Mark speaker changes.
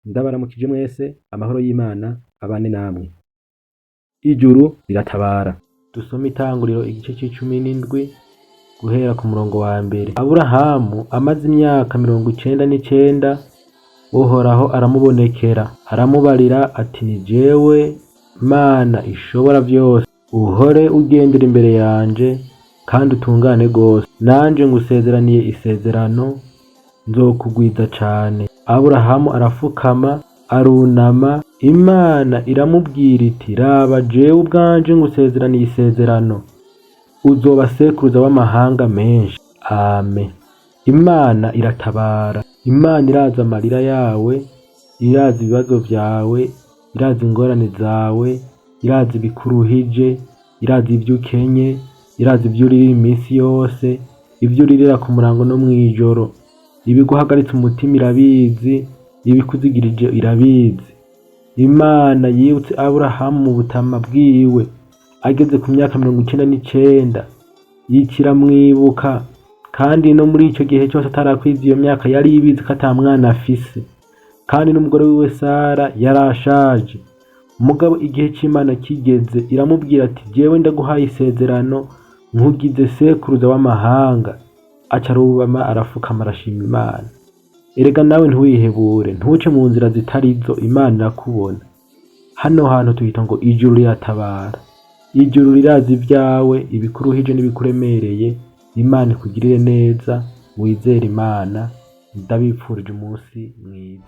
Speaker 1: Ndabaramukije mwese, amahoro y'Imana abane namwe. Ijuru riratabara. Dusome Itanguriro igice c'17 guhera ku murongo wa mbere. Aburahamu amaze imyaka 99, Uhoraho aramubonekera, aramubarira ati: ni jewe Mana ishobora vyose, uhore ugendera imbere yanje kandi utungane gose. Nanje ngusezeraniye isezerano, nzokugwiza cane. Aburahamu arafukama arunama, Imana iramubwira iti: raba jewe ubwanje ngusezeraniye isezerano, uzoba sekuruza w'amahanga menshi. Amen. Imana iratabara. Imana irazi amarira yawe, irazi ibibazo vyawe, irazi ingorane zawe, irazi ibikuruhije, irazi ivyo ukenye, irazi ivyo uririra imisi yose, ivyo uririra ku murango no mw'ijoro. Ibiguhagaritse umutima irabizi, ibikuzigirije irabizi. Imana yibutse Aburahamu mu butama bwiwe, ageze ku myaka 99, ikiramwibuka, kandi no muri ico gihe cyose atarakwiza iyo myaka yari ibizi ko ata mwana afise, kandi n'umugore wiwe Sara yarashaje. Mugabo igihe c'Imana kigeze, iramubwira ati: jewe ndaguhaye isezerano, nkugize sekuruza w'amahanga. Aca arubama arafukama arashima Imana. Erega nawe ntiwihebure, ntuce mu nzira zitarizo, Imana irakubona. Hano hantu tuhita ngo ijuru riratabara. Ijuru rirazi ivyawe, ibikuruhije n'ibikuremereye. Imana ikugirire neza, wizere Imana. Ndabipfurije umunsi mwiza.